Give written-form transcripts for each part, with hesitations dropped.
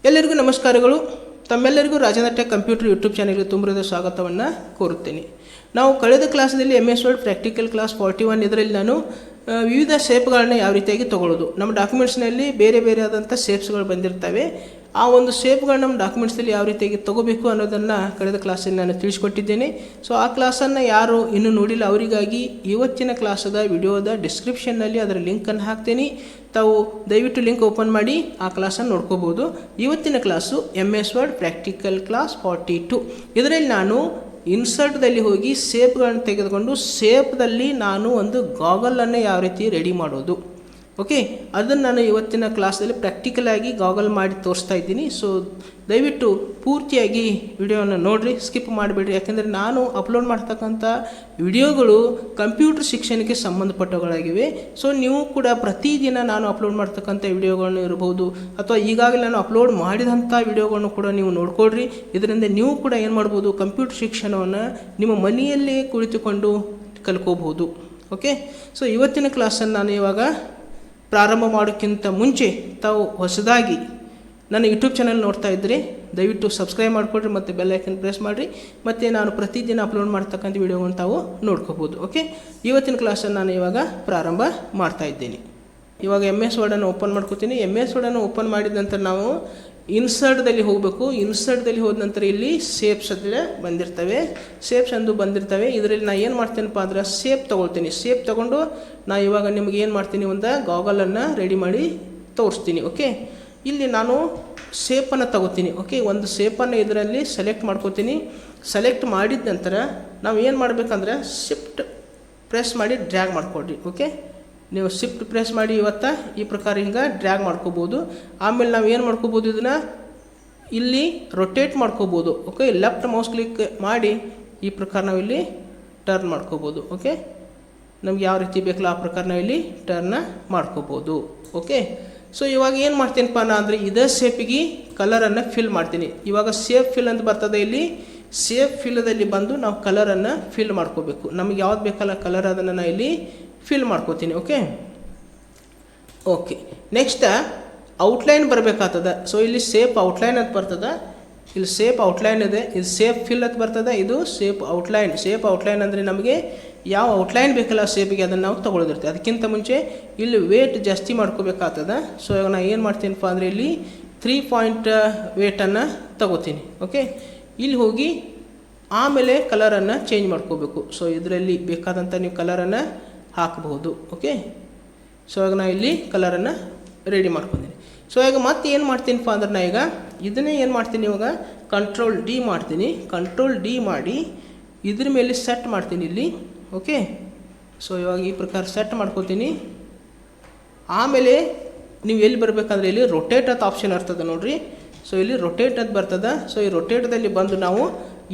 ಎಲ್ಲರಿಗೂ ನಮಸ್ಕಾರಗಳು. ತಮ್ಮೆಲ್ಲರಿಗೂ ರಾಜೇಂದ್ರ ಟೆಕ್ ಕಂಪ್ಯೂಟರ್ ಯೂಟ್ಯೂಬ್ ಚಾನಲ್ಗೆ ತುಂಬಿದ ಸ್ವಾಗತವನ್ನು ಕೋರುತ್ತೇನೆ. ನಾವು ಕಳೆದ ಕ್ಲಾಸಲ್ಲಿ MS ವರ್ಡ್ ಪ್ರಾಕ್ಟಿಕಲ್ ಕ್ಲಾಸ್ 41 ಇದರಲ್ಲಿ ನಾನು ವಿವಿಧ ಶೇಪ್ಗಳನ್ನ ಯಾವ ರೀತಿಯಾಗಿ ತೊಗೊಳ್ಳೋದು, ನಮ್ಮ ಡಾಕ್ಯುಮೆಂಟ್ಸ್ನಲ್ಲಿ ಬೇರೆ ಬೇರೆ ಆದಂಥ ಶೇಪ್ಸ್ಗಳು ಬಂದಿರ್ತವೆ. ಆ ಒಂದು ಶೇಪ್ಗಳು ನಮ್ಮ ಡಾಕ್ಯುಮೆಂಟ್ಸಲ್ಲಿ ಯಾವ ರೀತಿಯಾಗಿ ತೊಗೋಬೇಕು ಅನ್ನೋದನ್ನು ಕಳೆದ ಕ್ಲಾಸಲ್ಲಿ ನಾನು ತಿಳಿಸ್ಕೊಟ್ಟಿದ್ದೇನೆ. ಸೊ ಆ ಕ್ಲಾಸನ್ನು ಯಾರು ಇನ್ನೂ ನೋಡಿಲ್ಲ ಅವರಿಗಾಗಿ ಇವತ್ತಿನ ಕ್ಲಾಸದ ವಿಡಿಯೋದ ಡಿಸ್ಕ್ರಿಪ್ಷನ್ನಲ್ಲಿ ಅದರ ಲಿಂಕನ್ನು ಹಾಕ್ತೀನಿ. ತಾವು ದಯವಿಟ್ಟು ಲಿಂಕ್ ಓಪನ್ ಮಾಡಿ ಆ ಕ್ಲಾಸನ್ನು ನೋಡ್ಕೋಬೋದು. ಇವತ್ತಿನ class MS word practical class 42. ಇದರಲ್ಲಿ ನಾನು ಇನ್ಸರ್ಟ್ದಲ್ಲಿ ಹೋಗಿ ಶೇಪ್ಗಳನ್ನು ತೆಗೆದುಕೊಂಡು ಶೇಪ್ದಲ್ಲಿ ನಾನು ಒಂದು ಗಾಗಲನ್ನು ಯಾವ ರೀತಿ ರೆಡಿ ಮಾಡೋದು, ಓಕೆ, ಅದನ್ನು ನಾನು ಇವತ್ತಿನ ಕ್ಲಾಸಲ್ಲಿ ಪ್ರಾಕ್ಟಿಕಲಾಗಿ ಗಾಗಲ್ ಮಾಡಿ ತೋರಿಸ್ತಾ ಇದ್ದೀನಿ. ಸೊ ದಯವಿಟ್ಟು ಪೂರ್ತಿಯಾಗಿ ವಿಡಿಯೋವನ್ನು ನೋಡಿರಿ, ಸ್ಕಿಪ್ ಮಾಡಿಬಿಡ್ರಿ. ಯಾಕೆಂದರೆ ನಾನು ಅಪ್ಲೋಡ್ ಮಾಡ್ತಕ್ಕಂಥ ವಿಡಿಯೋಗಳು ಕಂಪ್ಯೂಟರ್ ಶಿಕ್ಷಣಕ್ಕೆ ಸಂಬಂಧಪಟ್ಟವುಗಳಾಗಿವೆ. ಸೊ ನೀವು ಕೂಡ ಪ್ರತಿದಿನ ನಾನು ಅಪ್ಲೋಡ್ ಮಾಡ್ತಕ್ಕಂಥ ವಿಡಿಯೋಗಳನ್ನು ಇರಬಹುದು ಅಥವಾ ಈಗಾಗಲೇ ನಾನು ಅಪ್ಲೋಡ್ ಮಾಡಿದಂಥ ವಿಡಿಯೋಗಳನ್ನು ಕೂಡ ನೀವು ನೋಡ್ಕೊಳ್ರಿ. ಇದರಿಂದ ನೀವು ಕೂಡ ಏನು ಮಾಡ್ಬೋದು, ಕಂಪ್ಯೂಟರ್ ಶಿಕ್ಷಣವನ್ನು ನಿಮ್ಮ ಮನೆಯಲ್ಲೇ ಕುಳಿತುಕೊಂಡು ಕಲ್ಕೋಬಹುದು. ಓಕೆ, ಸೊ ಇವತ್ತಿನ ಕ್ಲಾಸನ್ನು ನಾನು ಇವಾಗ ಪ್ರಾರಂಭ ಮಾಡೋಕ್ಕಿಂತ ಮುಂಚೆ ತಾವು ಹೊಸದಾಗಿ ನನ್ನ ಯೂಟ್ಯೂಬ್ ಚಾನಲ್ ನೋಡ್ತಾ ಇದ್ದರೆ ದಯವಿಟ್ಟು ಸಬ್ಸ್ಕ್ರೈಬ್ ಮಾಡಿಕೊಡ್ರಿ ಮತ್ತು ಬೆಲ್ ಐಕನ್ ಪ್ರೆಸ್ ಮಾಡಿರಿ. ಮತ್ತು ನಾನು ಪ್ರತಿದಿನ ಅಪ್ಲೋಡ್ ಮಾಡ್ತಕ್ಕಂಥ ವಿಡಿಯೋವನ್ನು ತಾವು ನೋಡ್ಕೋಬೋದು. ಓಕೆ, ಇವತ್ತಿನ ಕ್ಲಾಸನ್ನು ನಾನು ಇವಾಗ ಪ್ರಾರಂಭ ಮಾಡ್ತಾ ಇದ್ದೀನಿ. ಇವಾಗ MS ವರ್ಡನ್ನು ಓಪನ್ ಮಾಡ್ಕೋತೀನಿ. MS ವರ್ಡನ್ನು ಓಪನ್ ಮಾಡಿದ ನಂತರ ನಾವು ಇನ್ಸರ್ಟ್ದಲ್ಲಿ ಹೋಗಬೇಕು. ಇನ್ಸರ್ಟ್ದಲ್ಲಿ ಹೋದ ನಂತರ ಇಲ್ಲಿ ಶೇಪ್ಸ್ ಅಂದರೆ ಬಂದಿರ್ತವೆ, ಶೇಪ್ಸ್ ಅಂದು ಬಂದಿರ್ತವೆ. ಇದರಲ್ಲಿ ನಾನು ಏನು ಮಾಡ್ತೀನಪ್ಪ ಅಂದ್ರೆ ಶೇಪ್ ತೊಗೊಳ್ತೀನಿ. ಶೇಪ್ ತೊಗೊಂಡು ನಾನು ಇವಾಗ ನಿಮ್ಗೆ ಏನು ಮಾಡ್ತೀನಿ, ಒಂದು ಗಾಗಲನ್ನು ರೆಡಿ ಮಾಡಿ ತೋರಿಸ್ತೀನಿ. ಓಕೆ, ಇಲ್ಲಿ ನಾನು ಶೇಪನ್ನು ತಗೋತೀನಿ. ಓಕೆ, ಒಂದು ಶೇಪನ್ನು ಇದರಲ್ಲಿ ಸೆಲೆಕ್ಟ್ ಮಾಡ್ಕೋತೀನಿ. ಸೆಲೆಕ್ಟ್ ಮಾಡಿದ ನಂತರ ನಾವು ಏನು ಮಾಡಬೇಕಂದ್ರೆ ಶಿಫ್ಟ್ ಪ್ರೆಸ್ ಮಾಡಿ ಡ್ರ್ಯಾಗ್ ಮಾಡ್ಕೊಡ್ರಿ. ಓಕೆ, ನೀವು ಶಿಫ್ಟ್ ಪ್ರೆಸ್ ಮಾಡಿ ಇವತ್ತು ಈ ಪ್ರಕಾರ ಹಿಂಗೆ ಡ್ರ್ಯಾಗ್ ಮಾಡ್ಕೋಬೋದು. ಆಮೇಲೆ ನಾವು ಏನು ಮಾಡ್ಕೋಬೋದು, ಇದನ್ನು ಇಲ್ಲಿ ರೊಟೇಟ್ ಮಾಡ್ಕೋಬೋದು. ಓಕೆ, ಲೆಫ್ಟ್ ಮೌಸ್ ಕ್ಲಿಕ್ ಮಾಡಿ ಈ ಪ್ರಕಾರ ನಾವು ಇಲ್ಲಿ ಟರ್ನ್ ಮಾಡ್ಕೋಬೋದು. ಓಕೆ, ನಮ್ಗೆ ಯಾವ ರೀತಿ ಬೇಕಲ್ಲ ಆ ಪ್ರಕಾರ ನಾವು ಇಲ್ಲಿ ಟರ್ನ ಮಾಡ್ಕೋಬೋದು. ಓಕೆ, ಸೊ ಇವಾಗ ಏನು ಮಾಡ್ತೀನಪ್ಪ ಅಂದರೆ ಇದೇ ಶೇಪಿಗೆ ಕಲರನ್ನು ಫಿಲ್ ಮಾಡ್ತೀನಿ. ಇವಾಗ ಶೇಪ್ ಫಿಲ್ ಅಂತ ಬರ್ತದೆ. ಇಲ್ಲಿ ಶೇಪ್ ಫಿಲ್ದಲ್ಲಿ ಬಂದು ನಾವು ಕಲರನ್ನು ಫಿಲ್ ಮಾಡ್ಕೋಬೇಕು. ನಮಗೆ ಯಾವ್ದು ಬೇಕಲ್ಲ ಕಲರ್ ಅದನ್ನು ನಾನು ಇಲ್ಲಿ ಫಿಲ್ ಮಾಡ್ಕೋತೀನಿ. ಓಕೆ ಓಕೆ ನೆಕ್ಸ್ಟ್ ಔಟ್ಲೈನ್ ಬರಬೇಕಾಗ್ತದೆ. ಸೊ ಇಲ್ಲಿ ಶೇಪ್ ಔಟ್ಲೈನ್ ಅಂತ ಬರ್ತದೆ. ಇಲ್ಲಿ ಶೇಪ್ ಔಟ್ಲೈನ್ ಇದೆ, ಇದು ಶೇಪ್ ಫಿಲ್ ಅಂತ ಬರ್ತದೆ, ಇದು ಶೇಪ್ ಔಟ್ಲೈನ್. ಶೇಪ್ ಔಟ್ಲೈನ್ ಅಂದರೆ ನಮಗೆ ಯಾವ ಔಟ್ಲೈನ್ ಬೇಕಲ್ಲ ಶೇಪಿಗೆ ಅದನ್ನು ನಾವು ತೊಗೊಳೋದಿರ್ತೇವೆ. ಅದಕ್ಕಿಂತ ಮುಂಚೆ ಇಲ್ಲಿ ವೇಟ್ ಜಾಸ್ತಿ ಮಾಡ್ಕೋಬೇಕಾಗ್ತದೆ. ಸೊ ಇವಾಗ ನಾನು ಏನು ಮಾಡ್ತೀನಪ್ಪ ಅಂದರೆ ಇಲ್ಲಿ 3 ಪಾಯಿಂಟ್ ವೇಟನ್ನು ತಗೋತೀನಿ. ಓಕೆ, ಇಲ್ಲಿ ಹೋಗಿ ಆಮೇಲೆ ಕಲರನ್ನು ಚೇಂಜ್ ಮಾಡ್ಕೋಬೇಕು. ಸೊ ಇದರಲ್ಲಿ ಬೇಕಾದಂಥ ನೀವು ಕಲರನ್ನು ಹಾಕಬಹುದು. ಓಕೆ, ಸೊ ಇವಾಗ ನಾನು ಇಲ್ಲಿ ಕಲರನ್ನು ರೆಡಿ ಮಾಡ್ಕೊಂಡಿದ್ದೀನಿ. ಸೊ ಈಗ ಮತ್ತೆ ಏನು ಮಾಡ್ತೀನಪ್ಪ ಅಂದ್ರೆ ನಾನು ಈಗ ಇದನ್ನೇ ಏನು ಮಾಡ್ತೀನಿ, ಇವಾಗ ಕಂಟ್ರೋಲ್ D ಮಾಡ್ತೀನಿ. ಕಂಟ್ರೋಲ್ D ಮಾಡಿ ಇದ್ರ ಮೇಲೆ ಸೆಟ್ ಮಾಡ್ತೀನಿ ಇಲ್ಲಿ. ಓಕೆ, ಸೊ ಇವಾಗ ಈ ಪ್ರಕಾರ ಸೆಟ್ ಮಾಡ್ಕೊತೀನಿ. ಆಮೇಲೆ ನೀವು ಎಲ್ಲಿ ಬರಬೇಕಂದ್ರೆ ಇಲ್ಲಿ ರೊಟೇಟ್ ಅಂತ ಆಪ್ಷನ್ ಇರ್ತದೆ ನೋಡಿರಿ. ಸೊ ಇಲ್ಲಿ ರೊಟೇಟ್ ಅಂತ ಬರ್ತದೆ. ಸೊ ಈ ರೊಟೇಟ್ದಲ್ಲಿ ಬಂದು ನಾವು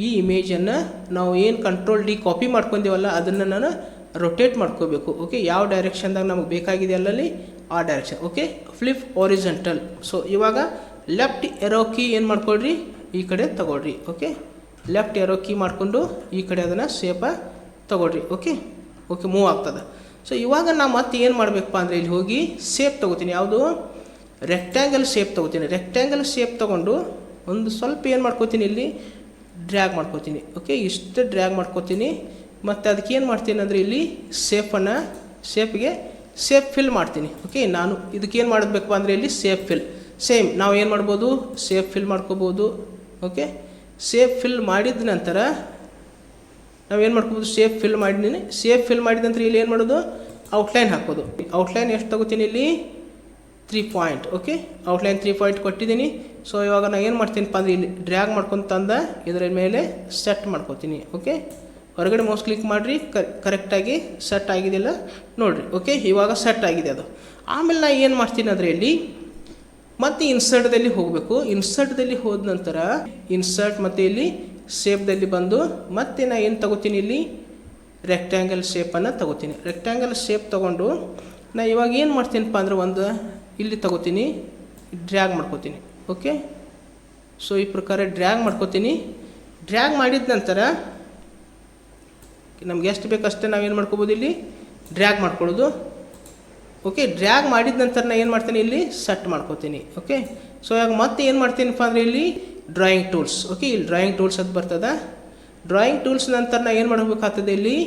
ಈ ಇಮೇಜನ್ನು ನಾವು ಏನು ಕಂಟ್ರೋಲ್ D ಕಾಪಿ ಮಾಡ್ಕೊಂಡೀವಲ್ಲ ಅದನ್ನು ನಾನು ರೊಟೇಟ್ ಮಾಡ್ಕೋಬೇಕು. ಓಕೆ, ಯಾವ ಡೈರೆಕ್ಷನ್ದಾಗ ನಮಗೆ ಬೇಕಾಗಿದೆ ಅಲ್ಲಲ್ಲಿ ಆ direction. Okay, flip horizontal. So ಇವಾಗ ಲೆಫ್ಟ್ ಎರೋ ಕೀ ಏನು ಮಾಡ್ಕೊಳ್ರಿ, ಈ ಕಡೆ ತಗೊಳ್ರಿ. ಓಕೆ, ಲೆಫ್ಟ್ ಎರೋ ಕೀ ಮಾಡಿಕೊಂಡು ಈ ಕಡೆ ಅದನ್ನು ಶೇಪ ತಗೊಳ್ರಿ. ಓಕೆ ಓಕೆ ಮೂವ್ ಆಗ್ತದೆ. ಸೊ ಇವಾಗ ನಾವು ಮತ್ತೆ ಏನು ಮಾಡಬೇಕಪ್ಪ ಅಂದರೆ ಇಲ್ಲಿ ಹೋಗಿ ಶೇಪ್ ತೊಗೋತೀನಿ. ಯಾವುದು, ರೆಕ್ಟ್ಯಾಂಗಲ್ ಶೇಪ್ ತೊಗೋತೀನಿ. ರೆಕ್ಟ್ಯಾಂಗಲ್ ಶೇಪ್ ತೊಗೊಂಡು ಒಂದು ಸ್ವಲ್ಪ ಏನು ಮಾಡ್ಕೋತೀನಿ, ಇಲ್ಲಿ ಡ್ರ್ಯಾಗ್ ಮಾಡ್ಕೋತೀನಿ. ಓಕೆ, ಇಷ್ಟು ಡ್ರ್ಯಾಗ್ ಮಾಡ್ಕೋತೀನಿ. ಮತ್ತು ಅದಕ್ಕೆ ಏನು ಮಾಡ್ತೀನಿ ಅಂದರೆ ಇಲ್ಲಿ ಶೇಪ್ಗೆ ಶೇಪ್ ಫಿಲ್ ಮಾಡ್ತೀನಿ. ಓಕೆ, ನಾನು ಇದಕ್ಕೆ ಏನು ಮಾಡಬೇಕಪ್ಪ ಅಂದರೆ ಇಲ್ಲಿ ಶೇಪ್ ಫಿಲ್ ಸೇಮ್ ನಾವು ಏನು ಮಾಡ್ಬೋದು, ಶೇಪ್ ಫಿಲ್ ಮಾಡ್ಕೋಬೋದು. ಓಕೆ, ಶೇಪ್ ಫಿಲ್ ಮಾಡಿದ ನಂತರ ನಾವೇನು ಮಾಡ್ಕೋಬೋದು, ಶೇಪ್ ಫಿಲ್ ಮಾಡಿದ್ದೀನಿ. ಶೇಪ್ ಫಿಲ್ ಮಾಡಿದ ನಂತರ ಇಲ್ಲಿ ಏನು ಮಾಡೋದು, ಔಟ್ಲೈನ್ ಹಾಕೋದು. ಔಟ್ಲೈನ್ ಎಷ್ಟು ತಗೋತೀನಿ, ಇಲ್ಲಿ 3 ಪಾಯಿಂಟ್. ಓಕೆ, ಔಟ್ಲೈನ್ 3 ಪಾಯಿಂಟ್ ಕೊಟ್ಟಿದ್ದೀನಿ. ಸೊ ಇವಾಗ ನಾನು ಏನು ಮಾಡ್ತೀನಪ್ಪ ಅಂದರೆ ಇಲ್ಲಿ ಡ್ರ್ಯಾಗ್ ಮಾಡ್ಕೊಂಡು ತಂದ ಇದರ ಮೇಲೆ ಸೆಟ್ ಮಾಡ್ಕೋತೀನಿ. ಓಕೆ, ಹೊರಗಡೆ ಮೌಸ್ ಕ್ಲಿಕ್ ಮಾಡಿರಿ, ಕರೆಕ್ಟಾಗಿ ಸೆಟ್ ಆಗಿದೆಯಲ್ಲ ನೋಡಿರಿ. ಓಕೆ, ಇವಾಗ ಸೆಟ್ ಆಗಿದೆ ಅದು. ಆಮೇಲೆ ನಾನು ಏನು ಮಾಡ್ತೀನಿ ಅಂದರೆ ಇಲ್ಲಿ ಮತ್ತೆ ಇನ್ಸರ್ಟ್ದಲ್ಲಿ ಹೋಗಬೇಕು. ಇನ್ಸರ್ಟ್ದಲ್ಲಿ ಹೋದ ನಂತರ ಇನ್ಸರ್ಟ್ ಮತ್ತು ಇಲ್ಲಿ ಶೇಪ್ದಲ್ಲಿ ಬಂದು ಮತ್ತೆ ನಾನು ಏನು ತಗೋತೀನಿ, ಇಲ್ಲಿ ರೆಕ್ಟ್ಯಾಂಗಲ್ ಶೇಪನ್ನು ತಗೋತೀನಿ. ರೆಕ್ಟ್ಯಾಂಗಲ್ ಶೇಪ್ ತೊಗೊಂಡು ನಾನು ಇವಾಗ ಏನು ಮಾಡ್ತೀನಪ್ಪ ಅಂದರೆ ಒಂದು ಇಲ್ಲಿ ತಗೋತೀನಿ, ಡ್ರ್ಯಾಗ್ ಮಾಡ್ಕೋತೀನಿ. ಓಕೆ, ಸೊ ಈ ಪ್ರಕಾರ ಡ್ರ್ಯಾಗ್ ಮಾಡ್ಕೋತೀನಿ. ಡ್ರ್ಯಾಗ್ ಮಾಡಿದ ನಂತರ ನಮ್ಗೆ ಎಷ್ಟು ಬೇಕಷ್ಟೇ ನಾವೇನು ಮಾಡ್ಕೋಬೋದು, ಇಲ್ಲಿ ಡ್ರ್ಯಾಗ್ ಮಾಡ್ಕೊಳ್ಳೋದು. ಓಕೆ, ಡ್ರ್ಯಾಗ್ ಮಾಡಿದ ನಂತರ ನಾನು ಏನು ಮಾಡ್ತೀನಿ, ಇಲ್ಲಿ ಸೆಟ್ ಮಾಡ್ಕೋತೀನಿ. ಓಕೆ, ಸೊ ಇವಾಗ ಮತ್ತೆ ಏನು ಮಾಡ್ತೀನಪ್ಪ ಅಂದರೆ ಇಲ್ಲಿ ಡ್ರಾಯಿಂಗ್ ಟೂಲ್ಸ್. ಓಕೆ, ಇಲ್ಲಿ ಡ್ರಾಯಿಂಗ್ ಟೂಲ್ಸ್ ಅಂತ ಬರ್ತದೆ. ಡ್ರಾಯಿಂಗ್ ಟೂಲ್ಸ್ ನಂತರ ನಾನು ಏನು ಮಾಡಬೇಕಾಗ್ತದೆ, ಇಲ್ಲಿ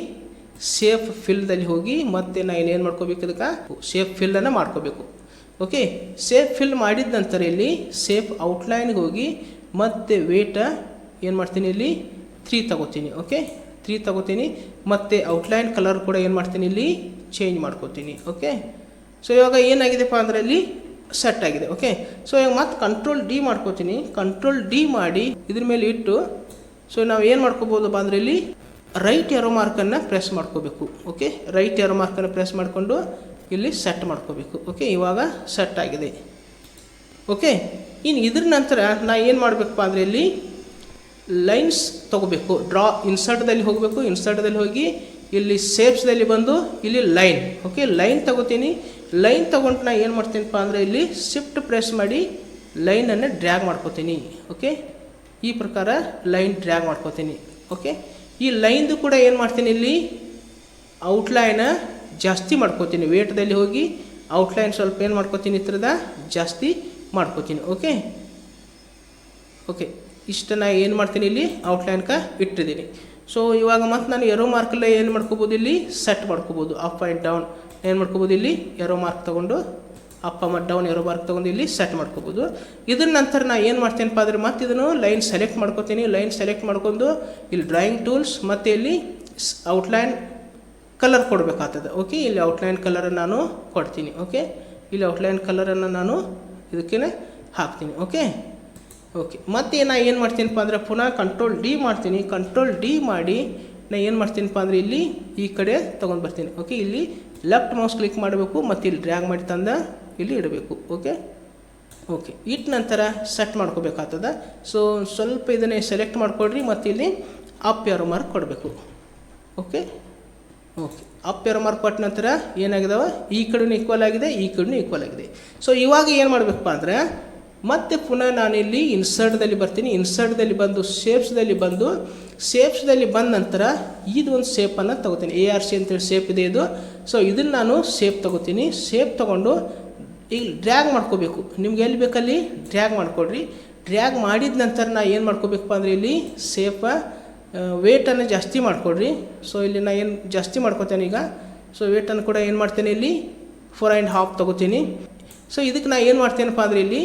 ಶೇಪ್ ಫಿಲ್ದಲ್ಲಿ ಹೋಗಿ ಮತ್ತೆ ನಾನು ಏನು ಮಾಡ್ಕೋಬೇಕು, ಇದಕ್ಕೆ ಶೇಪ್ ಫಿಲ್ಲನ್ನು ಮಾಡ್ಕೋಬೇಕು. ಓಕೆ, ಶೇಪ್ ಫಿಲ್ ಮಾಡಿದ ನಂತರ ಇಲ್ಲಿ ಶೇಪ್ ಔಟ್ಲೈನ್ಗೆ ಹೋಗಿ ಮತ್ತೆ ವೇಟ ಏನು ಮಾಡ್ತೀನಿ, ಇಲ್ಲಿ 3 ತಗೋತೀನಿ. ಓಕೆ, 3 ತಗೋತೀನಿ. ಮತ್ತು ಔಟ್ಲೈನ್ ಕಲರ್ ಕೂಡ ಏನು ಮಾಡ್ತೀನಿ, ಇಲ್ಲಿ ಚೇಂಜ್ ಮಾಡ್ಕೋತೀನಿ. ಓಕೆ, ಸೊ ಇವಾಗ ಏನಾಗಿದೆಪ್ಪ ಅಂದರೆ ಇಲ್ಲಿ ಸೆಟ್ ಆಗಿದೆ. ಓಕೆ, ಸೊ ಇವಾಗ ಮತ್ತೆ ಕಂಟ್ರೋಲ್ ಡಿ ಮಾಡ್ಕೋತೀನಿ. ಕಂಟ್ರೋಲ್ ಡಿ ಮಾಡಿ ಇದ್ರ ಮೇಲೆ ಇಟ್ಟು ಸೊ ನಾವು ಏನು ಮಾಡ್ಕೋಬೋದು ಅಂದರೆ ಇಲ್ಲಿ ರೈಟ್ ಎರೋ ಮಾರ್ಕನ್ನು ಪ್ರೆಸ್ ಮಾಡ್ಕೋಬೇಕು. ಓಕೆ, ರೈಟ್ ಎರೋ ಮಾರ್ಕನ್ನು ಪ್ರೆಸ್ ಮಾಡಿಕೊಂಡು ಇಲ್ಲಿ ಸೆಟ್ ಮಾಡ್ಕೋಬೇಕು. ಓಕೆ, ಇವಾಗ ಸೆಟ್ ಆಗಿದೆ. ಓಕೆ, ಇನ್ನು ಇದ್ರ ನಂತರ ನಾ ಏನು ಮಾಡಬೇಕಪ್ಪ ಅಂದರೆ ಇಲ್ಲಿ ಲೈನ್ಸ್ ತೊಗೋಬೇಕು. ಡ್ರಾ ಇನ್ಸರ್ಟ್ದಲ್ಲಿ ಹೋಗಬೇಕು. ಇನ್ಸರ್ಟ್ದಲ್ಲಿ ಹೋಗಿ ಇಲ್ಲಿ ಶೇಪ್ಸ್ದಲ್ಲಿ ಬಂದು ಇಲ್ಲಿ ಲೈನ್. ಓಕೆ, ಲೈನ್ ತಗೋತೀನಿ. ಲೈನ್ ತೊಗೊಂಡು ನಾ ಏನು ಮಾಡ್ತೀನಪ್ಪ ಅಂದರೆ ಇಲ್ಲಿ ಶಿಫ್ಟ್ ಪ್ರೆಸ್ ಮಾಡಿ ಲೈನನ್ನು ಡ್ರ್ಯಾಗ್ ಮಾಡ್ಕೋತೀನಿ. ಓಕೆ, ಈ ಪ್ರಕಾರ ಲೈನ್ ಡ್ರ್ಯಾಗ್ ಮಾಡ್ಕೋತೀನಿ. ಓಕೆ, ಈ ಲೈನ್ದು ಕೂಡ ಏನು ಮಾಡ್ತೀನಿ, ಇಲ್ಲಿ ಔಟ್ಲೈನ ಜಾಸ್ತಿ ಮಾಡ್ಕೋತೀನಿ. ವೇಟ್ದಲ್ಲಿ ಹೋಗಿ ಔಟ್ಲೈನ್ ಸ್ವಲ್ಪ ಏನು ಮಾಡ್ಕೋತೀನಿ, ಈ ಥರದ ಜಾಸ್ತಿ ಮಾಡ್ಕೋತೀನಿ. ಓಕೆ, ಓಕೆ, ಇಷ್ಟನ್ನು ಏನು ಮಾಡ್ತೀನಿ, ಇಲ್ಲಿ ಔಟ್ಲೈನ್ಗೆ ಇಟ್ಟಿದ್ದೀನಿ. ಸೊ ಇವಾಗ ಮತ್ತು ನಾನು ಎರೋ ಮಾರ್ಕಲ್ಲೇ ಏನು ಮಾಡ್ಕೋಬೋದು, ಇಲ್ಲಿ ಸೆಟ್ ಮಾಡ್ಕೋಬೋದು. ಅಪ್ ಆ್ಯಂಡ್ ಡೌನ್ ಏನು ಮಾಡ್ಕೋಬೋದು, ಇಲ್ಲಿ ಎರೋ ಮಾರ್ಕ್ ತೊಗೊಂಡು ಅಪ್ ಮತ್ತು ಡೌನ್ ಎರೋ ಮಾರ್ಕ್ ತೊಗೊಂಡು ಇಲ್ಲಿ ಸೆಟ್ ಮಾಡ್ಕೋಬೋದು. ಇದ್ರ ನಂತರ ನಾನು ಏನು ಮಾಡ್ತೀನಪ್ಪ ಅಂದರೆ ಮತ್ತೆ ಇದನ್ನು ಲೈನ್ ಸೆಲೆಕ್ಟ್ ಮಾಡ್ಕೋತೀನಿ. ಲೈನ್ ಸೆಲೆಕ್ಟ್ ಮಾಡ್ಕೊಂಡು ಇಲ್ಲಿ ಡ್ರಾಯಿಂಗ್ ಟೂಲ್ಸ್ ಮತ್ತು ಇಲ್ಲಿ ಔಟ್ಲೈನ್ ಕಲರ್ ಕೊಡಬೇಕಾಗ್ತದೆ. ಓಕೆ, ಇಲ್ಲಿ ಔಟ್ಲೈನ್ ಕಲರನ್ನು ನಾನು ಕೊಡ್ತೀನಿ. ಓಕೆ, ಇಲ್ಲಿ ಔಟ್ಲೈನ್ ಕಲರನ್ನು ನಾನು ಇದಕ್ಕೆ ಹಾಕ್ತೀನಿ. ಓಕೆ, ಓಕೆ, ಮತ್ತೆ ನಾನು ಏನು ಮಾಡ್ತೀನಪ್ಪ ಅಂದರೆ ಪುನಃ ಕಂಟ್ರೋಲ್ ಡಿ ಮಾಡ್ತೀನಿ. ಕಂಟ್ರೋಲ್ ಡಿ ಮಾಡಿ ನಾನು ಏನು ಮಾಡ್ತೀನಪ್ಪ ಅಂದರೆ ಇಲ್ಲಿ ಈ ಕಡೆ ತೊಗೊಂಡು ಬರ್ತೀನಿ. ಓಕೆ, ಇಲ್ಲಿ ಲೆಫ್ಟ್ ಮೌಸ್ ಕ್ಲಿಕ್ ಮಾಡಬೇಕು ಮತ್ತು ಇಲ್ಲಿ ಡ್ರ್ಯಾಗ್ ಮಾಡಿ ತಂದ ಇಲ್ಲಿ ಇಡಬೇಕು. ಓಕೆ, ಓಕೆ, ಇಟ್ಟ ನಂತರ ಸೆಟ್ ಮಾಡ್ಕೋಬೇಕಾಗ್ತದೆ. ಸೊ ಸ್ವಲ್ಪ ಇದನ್ನೇ ಸೆಲೆಕ್ಟ್ ಮಾಡಿಕೊಡ್ರಿ ಮತ್ತು ಇಲ್ಲಿ ಅಪ್ ಎರೋ ಮಾರ್ಕ್ ಕೊಡಬೇಕು. Okay, okay, up arrow mark ಕೊಟ್ಟ ನಂತರ ಏನಾಗಿದಾವೆ, ಈ ಕಡೆನೂ ಈಕ್ವಲ್ ಆಗಿದೆ, ಈ ಕಡೆನೂ ಈಕ್ವಲ್ ಆಗಿದೆ. ಸೊ ಇವಾಗ ಏನು ಮಾಡಬೇಕಪ್ಪ ಅಂದರೆ ಮತ್ತೆ ಪುನಃ ನಾನಿಲ್ಲಿ ಇನ್ಸರ್ಟ್ದಲ್ಲಿ ಬರ್ತೀನಿ. ಇನ್ಸರ್ಟ್ದಲ್ಲಿ ಬಂದು ಶೇಪ್ಸ್ದಲ್ಲಿ ಬಂದ ನಂತರ ಇದು ಒಂದು ಶೇಪನ್ನು ತೊಗೋತೀನಿ. ARC ಅಂತೇಳಿ ಶೇಪ್ ಇದೆ ಇದು. ಸೊ ಇದನ್ನು ನಾನು ಶೇಪ್ ತೊಗೋತೀನಿ. ಶೇಪ್ ತೊಗೊಂಡು ಈಗ ಡ್ರ್ಯಾಗ್ ಮಾಡ್ಕೋಬೇಕು. ನಿಮ್ಗೆ ಎಲ್ಲಿ ಬೇಕಲ್ಲಿ ಡ್ರ್ಯಾಗ್ ಮಾಡ್ಕೊಡ್ರಿ. ಡ್ರ್ಯಾಗ್ ಮಾಡಿದ ನಂತರ ನಾನು ಏನು ಮಾಡ್ಕೋಬೇಕಪ್ಪ ಅಂದರೆ ಇಲ್ಲಿ ಶೇಪ ವೇಟನ್ನು ಜಾಸ್ತಿ ಮಾಡಿಕೊಡ್ರಿ. ಸೊ ಇಲ್ಲಿ ನಾನು ಏನು ಜಾಸ್ತಿ ಮಾಡ್ಕೋತೇನೆ ಈಗ. ಸೊ ವೇಟನ್ನು ಕೂಡ ಏನು ಮಾಡ್ತೇನೆ, ಇಲ್ಲಿ 4.5 ತೊಗೋತೀನಿ. ಸೊ ಇದಕ್ಕೆ ನಾನು ಏನು ಮಾಡ್ತೇನಪ್ಪ ಅಂದರೆ ಇಲ್ಲಿ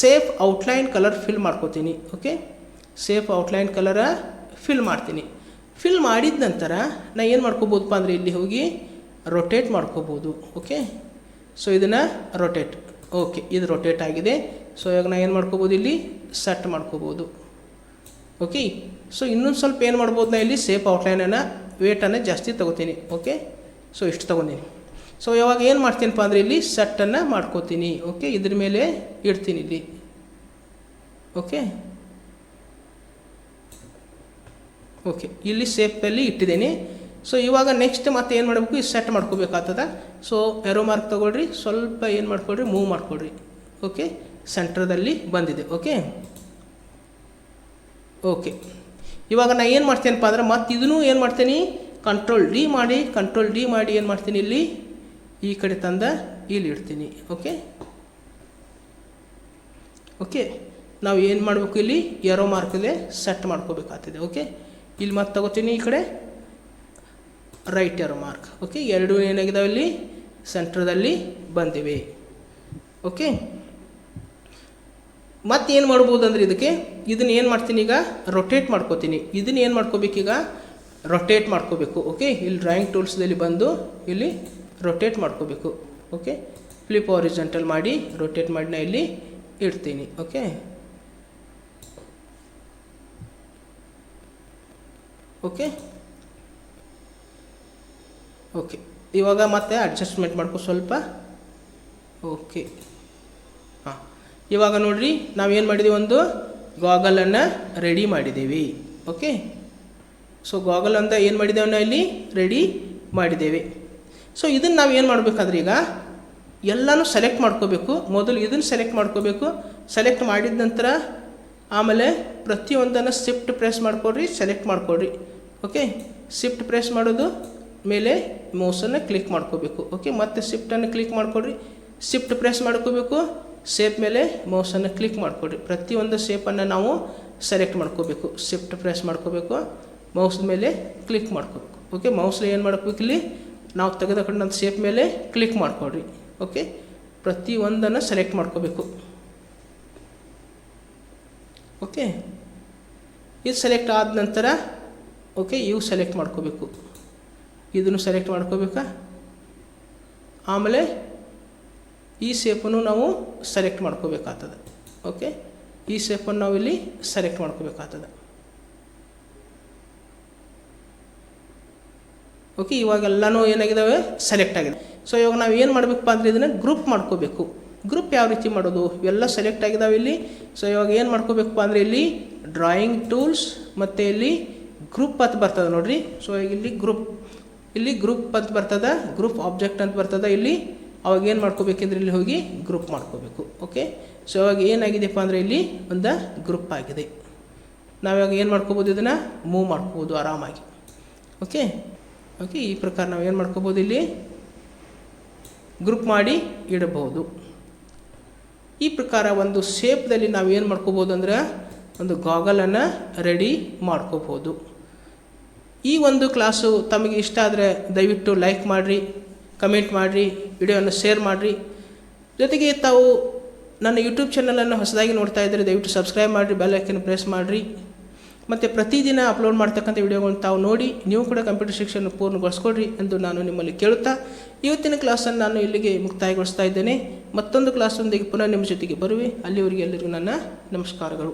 ಸೇಫ್ ಔಟ್ಲೈನ್ ಕಲರ್ ಫಿಲ್ ಮಾಡ್ಕೋತೀನಿ. ಓಕೆ, ಸೇಫ್ ಔಟ್ಲೈನ್ ಕಲರ ಫಿಲ್ ಮಾಡ್ತೀನಿ. ಫಿಲ್ ಮಾಡಿದ ನಂತರ ನಾನು ಏನು ಮಾಡ್ಕೋಬೋದಪ್ಪ ಅಂದರೆ ಇಲ್ಲಿ ಹೋಗಿ ರೊಟೇಟ್ ಮಾಡ್ಕೋಬೋದು. ಓಕೆ, ಸೊ ಇದನ್ನು ರೊಟೇಟ್. ಓಕೆ, ಇದು ರೊಟೇಟ್ ಆಗಿದೆ. ಸೊ ಇವಾಗ ನಾನು ಏನು ಮಾಡ್ಕೋಬೋದು, ಇಲ್ಲಿ ಸೆಟ್ ಮಾಡ್ಕೋಬೋದು. ಓಕೆ, ಸೊ ಇನ್ನೊಂದು ಸ್ವಲ್ಪ ಏನು ಮಾಡ್ಬೋದು, ನಾನು ಇಲ್ಲಿ ಸೇಫ್ ಔಟ್ಲೈನನ್ನು ವೇಟನ್ನು ಜಾಸ್ತಿ ತೊಗೋತೀನಿ. ಓಕೆ, ಸೊ ಇಷ್ಟು ತೊಗೊಂಡಿನಿ. ಸೊ ಇವಾಗ ಏನು ಮಾಡ್ತೀನಪ್ಪ ಅಂದರೆ ಇಲ್ಲಿ ಸೆಟ್ಟನ್ನು ಮಾಡ್ಕೋತೀನಿ. ಓಕೆ, ಇದ್ರ ಮೇಲೆ ಇಡ್ತೀನಿ ಇಲ್ಲಿ. ಓಕೆ, ಓಕೆ, ಇಲ್ಲಿ ಸೇಫಲ್ಲಿ ಇಟ್ಟಿದ್ದೀನಿ. ಸೊ ಇವಾಗ ನೆಕ್ಸ್ಟ್ ಮತ್ತೆ ಏನು ಮಾಡಬೇಕು, ಈ ಸೆಟ್ ಮಾಡ್ಕೋಬೇಕಾಗ್ತದೆ. ಸೊ ಎರೋ ಮಾರ್ಕ್ ತೊಗೊಳ್ರಿ, ಸ್ವಲ್ಪ ಏನು ಮಾಡ್ಕೊಳ್ರಿ, ಮೂವ್ ಮಾಡ್ಕೊಳ್ರಿ. ಓಕೆ, ಸೆಂಟ್ರದಲ್ಲಿ ಬಂದಿದೆ. ಓಕೆ, ಓಕೆ, ಇವಾಗ ನಾನು ಏನು ಮಾಡ್ತೇನಪ್ಪ ಅಂದರೆ ಮತ್ತೆ ಇದನ್ನು ಏನು ಮಾಡ್ತೀನಿ, ಕಂಟ್ರೋಲ್ ಡಿ ಮಾಡಿ ಏನು ಮಾಡ್ತೀನಿ, ಇಲ್ಲಿ ಈ ಕಡೆ ತಂದ ಇಲ್ಲಿ ಇಡ್ತೀನಿ. ಓಕೆ, ಓಕೆ, ನಾವು ಏನು ಮಾಡಬೇಕು, ಇಲ್ಲಿ ಎರೋ ಮಾರ್ಕಲ್ಲೇ ಸೆಟ್ ಮಾಡ್ಕೋಬೇಕಾಗ್ತದೆ. ಓಕೆ, ಇಲ್ಲಿ ಮತ್ತೆ ತಗೋತೀನಿ, ಈ ಕಡೆ ರೈಟ್ ಎರೋ ಮಾರ್ಕ್. ಓಕೆ, ಎರಡು ಏನಾಗಿದ್ದಾವೆ, ಇಲ್ಲಿ ಸೆಂಟ್ರದಲ್ಲಿ ಬಂದಿವೆ. ಓಕೆ, ಮತ್ತೆ ಏನು ಮಾಡ್ಬೋದು ಅಂದರೆ ಇದನ್ನು ಏನು ಮಾಡ್ತೀನಿ, ಈಗ ರೊಟೇಟ್ ಮಾಡ್ಕೋತೀನಿ. ಇದನ್ನು ಏನು ಮಾಡ್ಕೋಬೇಕೀಗ, ರೊಟೇಟ್ ಮಾಡ್ಕೋಬೇಕು. ಓಕೆ, ಇಲ್ಲಿ ಡ್ರಾಯಿಂಗ್ ಟೂಲ್ಸ್ದಲ್ಲಿ ಬಂದು ಇಲ್ಲಿ ರೊಟೇಟ್ ಮಾಡ್ಕೋಬೇಕು. ಓಕೆ, ಫ್ಲಿಪ್ ಹಾರಿಜಾಂಟಲ್ ಮಾಡಿ ರೊಟೇಟ್ ಮಾಡಿ ನಾನು ಇಲ್ಲಿ ಇಡ್ತೀನಿ. ಓಕೆ, ಓಕೆ, ಓಕೆ, ಇವಾಗ ಮತ್ತೆ ಅಡ್ಜಸ್ಟ್ಮೆಂಟ್ ಮಾಡ್ಕೊ ಸ್ವಲ್ಪ. ಓಕೆ, ಹಾಂ, ಇವಾಗ ನೋಡಿರಿ ನಾವೇನು ಮಾಡಿದ್ದೀವಿ, ಒಂದು ಗಾಗಲನ್ನು ರೆಡಿ ಮಾಡಿದ್ದೀವಿ. ಓಕೆ, ಸೊ ಗಾಗಲ್ ಅಂತ ಏನು ಮಾಡಿದ್ದೇವೆ, ನಾವು ಇಲ್ಲಿ ರೆಡಿ ಮಾಡಿದ್ದೇವೆ. ಸೊ ಇದನ್ನು ನಾವು ಏನು ಮಾಡಬೇಕಾದ್ರೆ ಈಗ ಎಲ್ಲನೂ ಸೆಲೆಕ್ಟ್ ಮಾಡ್ಕೋಬೇಕು. ಮೊದಲು ಇದನ್ನು ಸೆಲೆಕ್ಟ್ ಮಾಡ್ಕೋಬೇಕು. ಸೆಲೆಕ್ಟ್ ಮಾಡಿದ ನಂತರ ಆಮೇಲೆ ಪ್ರತಿಯೊಂದನ್ನು ಶಿಫ್ಟ್ ಪ್ರೆಸ್ ಮಾಡ್ಕೊಡ್ರಿ, ಸೆಲೆಕ್ಟ್ ಮಾಡ್ಕೊಡ್ರಿ. ಓಕೆ, ಶಿಫ್ಟ್ ಪ್ರೆಸ್ ಮಾಡೋದು ಮೇಲೆ ಮೌಸನ್ನು ಕ್ಲಿಕ್ ಮಾಡ್ಕೋಬೇಕು. ಓಕೆ, ಮತ್ತೆ ಶಿಫ್ಟನ್ನು ಕ್ಲಿಕ್ ಮಾಡ್ಕೊಡ್ರಿ. ಶಿಫ್ಟ್ ಪ್ರೆಸ್ ಮಾಡ್ಕೋಬೇಕು. ಶೇಪ್ ಮೇಲೆ ಮೌಸನ್ನು ಕ್ಲಿಕ್ ಮಾಡ್ಕೊಡ್ರಿ. ಪ್ರತಿಯೊಂದು ಶೇಪನ್ನು ನಾವು ಸೆಲೆಕ್ಟ್ ಮಾಡ್ಕೋಬೇಕು. ಶಿಫ್ಟ್ ಪ್ರೆಸ್ ಮಾಡ್ಕೋಬೇಕು, ಮೌಸ್ ಮೇಲೆ ಕ್ಲಿಕ್ ಮಾಡ್ಕೋಬೇಕು. ಓಕೆ, ಮೌಸ್ಲಿ ಏನು ಮಾಡ್ಕೋಬೇಕು, ಇಲ್ಲಿ ನಾವು ತೆಗೆದುಕೊಂಡಂಥ ಶೇಪ್ ಮೇಲೆ ಕ್ಲಿಕ್ ಮಾಡ್ಕೊಡ್ರಿ. ಓಕೆ, ಪ್ರತಿಯೊಂದನ್ನು ಸೆಲೆಕ್ಟ್ ಮಾಡ್ಕೋಬೇಕು. ಓಕೆ, ಇದು ಸೆಲೆಕ್ಟ್ ಆದ ನಂತರ ಓಕೆ ಇವು ಸೆಲೆಕ್ಟ್ ಮಾಡ್ಕೋಬೇಕು. ಇದನ್ನು ಸೆಲೆಕ್ಟ್ ಮಾಡ್ಕೋಬೇಕಾ. ಆಮೇಲೆ ಈ ಶೇಪನ್ನು ನಾವು ಸೆಲೆಕ್ಟ್ ಮಾಡ್ಕೋಬೇಕಾಗ್ತದೆ. ಓಕೆ, ಈ ಶೇಪನ್ನು ನಾವು ಇಲ್ಲಿ ಸೆಲೆಕ್ಟ್ ಮಾಡ್ಕೋಬೇಕಾಗ್ತದೆ. ಓಕೆ, ಇವಾಗೆಲ್ಲನೂ ಏನಾಗಿದ್ದಾವೆ, ಸೆಲೆಕ್ಟ್ ಆಗಿದೆ. ಸೊ ಇವಾಗ ನಾವು ಏನು ಮಾಡಬೇಕಪ್ಪ ಅಂದರೆ ಇದನ್ನು ಗ್ರೂಪ್ ಮಾಡ್ಕೋಬೇಕು. ಗ್ರೂಪ್ ಯಾವ ರೀತಿ ಮಾಡೋದು, ಇವೆಲ್ಲ ಸೆಲೆಕ್ಟ್ ಆಗಿದ್ದಾವೆ ಇಲ್ಲಿ. ಸೊ ಇವಾಗ ಏನು ಮಾಡ್ಕೋಬೇಕಪ್ಪ ಅಂದರೆ ಇಲ್ಲಿ ಡ್ರಾಯಿಂಗ್ ಟೂಲ್ಸ್ ಮತ್ತು ಇಲ್ಲಿ ಗ್ರೂಪ್ ಅಂತ ಬರ್ತದೆ ನೋಡಿರಿ. ಸೊ ಇಲ್ಲಿ ಗ್ರೂಪ್ ಅಂತ ಬರ್ತದೆ, ಗ್ರೂಪ್ ಆಬ್ಜೆಕ್ಟ್ ಅಂತ ಬರ್ತದೆ ಇಲ್ಲಿ. ಅವಾಗ ಏನು ಮಾಡ್ಕೋಬೇಕಂದ್ರೆ ಇಲ್ಲಿ ಹೋಗಿ ಗ್ರೂಪ್ ಮಾಡ್ಕೋಬೇಕು. ಓಕೆ, ಸೊ ಇವಾಗ ಏನಾಗಿದೆಯಪ್ಪ ಅಂದರೆ ಇಲ್ಲಿ ಒಂದು ಗ್ರೂಪ್ ಆಗಿದೆ. ನಾವಿವಾಗ ಏನು ಮಾಡ್ಕೋಬೋದು, ಇದನ್ನು ಮೂವ್ ಮಾಡ್ಕೋಬೋದು ಆರಾಮಾಗಿ. ಓಕೆ, ಈ ಪ್ರಕಾರ ನಾವು ಏನು ಮಾಡ್ಕೋಬೋದು, ಇಲ್ಲಿ ಗ್ರೂಪ್ ಮಾಡಿ ಇಡಬಹುದು. ಈ ಪ್ರಕಾರ ಒಂದು ಶೇಪ್ದಲ್ಲಿ ನಾವು ಏನು ಮಾಡ್ಕೋಬೋದು ಅಂದರೆ ಒಂದು ಗಾಗಲನ್ನು ರೆಡಿ ಮಾಡ್ಕೋಬೋದು. ಈ ಒಂದು ಕ್ಲಾಸು ತಮಗೆ ಇಷ್ಟ ಆದರೆ ದಯವಿಟ್ಟು ಲೈಕ್ ಮಾಡಿರಿ, ಕಮೆಂಟ್ ಮಾಡಿರಿ, ವಿಡಿಯೋವನ್ನು ಶೇರ್ ಮಾಡಿರಿ. ಜೊತೆಗೆ ತಾವು ನನ್ನ ಯೂಟ್ಯೂಬ್ ಚಾನಲನ್ನು ಹೊಸದಾಗಿ ನೋಡ್ತಾ ಇದ್ದರೆ ದಯವಿಟ್ಟು ಸಬ್ಸ್ಕ್ರೈಬ್ ಮಾಡಿರಿ, ಬೆಲ್ ಐಕನ್ ಪ್ರೆಸ್ ಮಾಡಿರಿ. ಮತ್ತು ಪ್ರತಿದಿನ ಅಪ್ಲೋಡ್ ಮಾಡ್ತಕ್ಕಂಥ ವಿಡಿಯೋಗಳನ್ನು ತಾವು ನೋಡಿ ನೀವು ಕೂಡ ಕಂಪ್ಯೂಟರ್ ಶಿಕ್ಷಣ ಪೂರ್ಣಗೊಳಿಸ್ಕೊಡ್ರಿ ಎಂದು ನಾನು ನಿಮ್ಮಲ್ಲಿ ಕೇಳುತ್ತಾ ಇವತ್ತಿನ ಕ್ಲಾಸನ್ನು ನಾನು ಇಲ್ಲಿಗೆ ಮುಕ್ತಾಯಗೊಳಿಸ್ತಾ ಇದ್ದೇನೆ. ಮತ್ತೊಂದು ಕ್ಲಾಸೊಂದಿಗೆ ಪುನಃ ನಿಮ್ಮ ಜೊತೆಗೆ ಬರುವೆ. ಅಲ್ಲಿವರೆಗೆ ಎಲ್ಲರಿಗೂ ನನ್ನ ನಮಸ್ಕಾರಗಳು.